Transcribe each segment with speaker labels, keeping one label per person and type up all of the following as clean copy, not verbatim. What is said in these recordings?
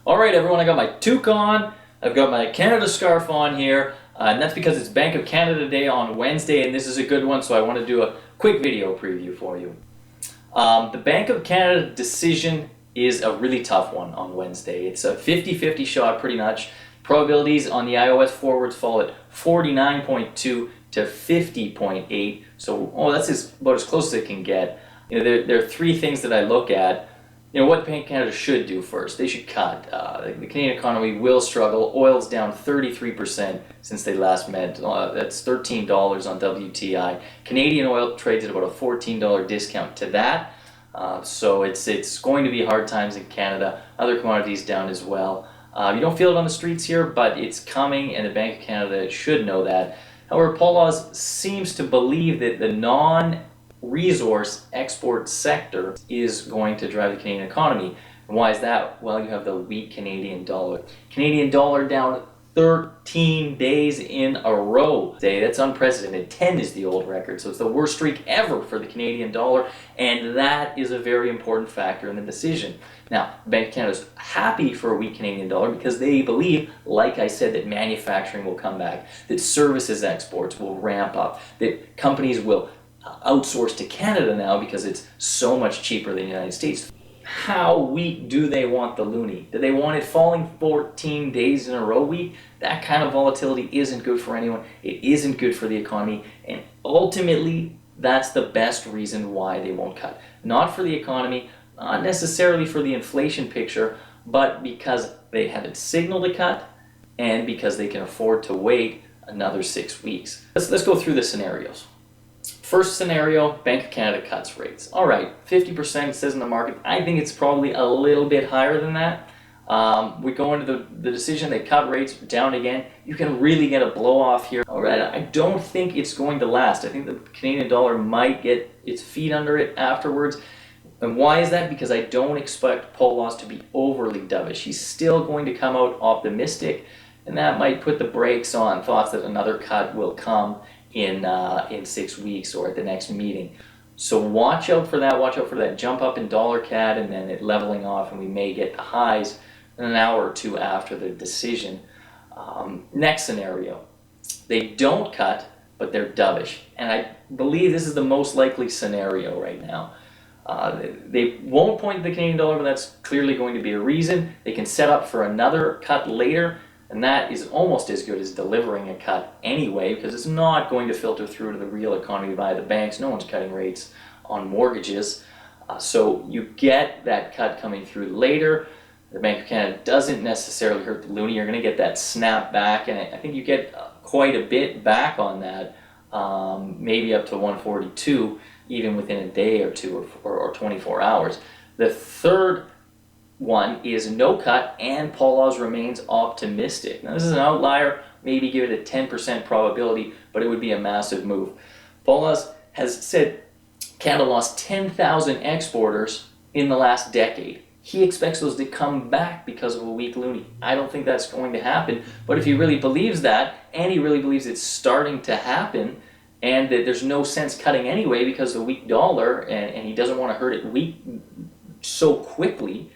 Speaker 1: All right, everyone, I got my toque on. I've got my Canada scarf on here, and that's because it's Bank of Canada Day on Wednesday, and this is a good one, so I want to do a quick video preview for you. The Bank of Canada decision is a really tough one on Wednesday. It's a 50-50 shot pretty much. Probabilities on the iOS forwards fall at 49.2 to 50.8, so that's about as close as it can get. There are three things that I look at. What Bank of Canada should do first. They should cut. The Canadian economy will struggle. Oil's down 33% since they last met. That's $13 on WTI. Canadian oil trades at about a $14 discount to that. So it's going to be hard times in Canada. Other commodities down as well. You don't feel it on the streets here, but it's coming, and the Bank of Canada should know that. However, Paul Laws seems to believe that the non-resource export sector is going to drive the Canadian economy. And why is that? Well, you have the weak Canadian dollar. Canadian dollar down 13 days in a row. That's unprecedented. 10 is the old record, so it's the worst streak ever for the Canadian dollar, and that is a very important factor in the decision. Now, the Bank of Canada is happy for a weak Canadian dollar because they believe, like I said, that manufacturing will come back, that services exports will ramp up, that companies will outsource to Canada now because it's so much cheaper than the United States. How weak do they want the loonie? Do they want it falling 14 days in a row weak? That kind of volatility isn't good for anyone. It isn't good for the economy, and ultimately that's the best reason why they won't cut. Not for the economy, not necessarily for the inflation picture, but because they haven't signaled a cut and because they can afford to wait another 6 weeks. Let's go through the scenarios. First scenario, Bank of Canada cuts rates. All right, 50% says in the market. I think it's probably a little bit higher than that. We go into the decision, they cut rates down again. You can really get a blow off here. All right, I don't think it's going to last. I think the Canadian dollar might get its feet under it afterwards. And why is that? Because I don't expect Paul Laws to be overly dovish. He's still going to come out optimistic, and that might put the brakes on thoughts that another cut will come in 6 weeks or at the next meeting. So watch out for that. Watch out for that jump up in dollar CAD and then it leveling off, and we may get the highs an hour or two after the decision. Next scenario, they don't cut, but they're dovish, and I believe this is the most likely scenario right now. They won't point to the Canadian dollar, but that's clearly going to be a reason. They can set up for another cut later, and that is almost as good as delivering a cut anyway, because it's not going to filter through to the real economy via the banks. No one's cutting rates on mortgages. So you get that cut coming through later. The Bank of Canada doesn't necessarily hurt the loonie. You're going to get that snap back, and I think you get quite a bit back on that, maybe up to 142, even within a day or two or 24 hours. The third one is no cut, and Paul Laws remains optimistic. Now, this is an outlier. Maybe give it a 10% probability, but it would be a massive move. Paul Laws has said Canada lost 10,000 exporters in the last decade. He expects those to come back because of a weak loonie. I don't think that's going to happen, but if he really believes that, and he really believes it's starting to happen, and that there's no sense cutting anyway because of the weak dollar, and he doesn't want to hurt it weak so quickly,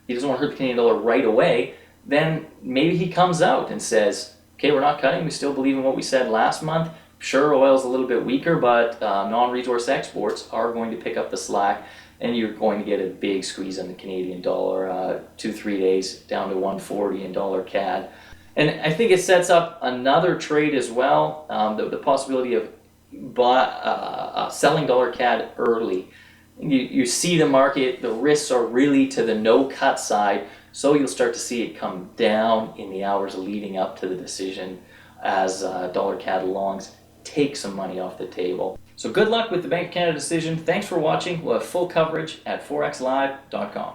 Speaker 1: he doesn't want to hurt the Canadian dollar right away, then maybe he comes out and says, okay, we're not cutting, we still believe in what we said last month. Sure, oil's a little bit weaker, but non-resource exports are going to pick up the slack, and you're going to get a big squeeze on the Canadian dollar, 2-3 days down to 140 in dollar CAD. And I think it sets up another trade as well, the possibility of selling dollar CAD early. You see the market, the risks are really to the no-cut side, so you'll start to see it come down in the hours leading up to the decision as dollar CAD longs take some money off the table. So good luck with the Bank of Canada decision. Thanks for watching. We'll have full coverage at forexlive.com.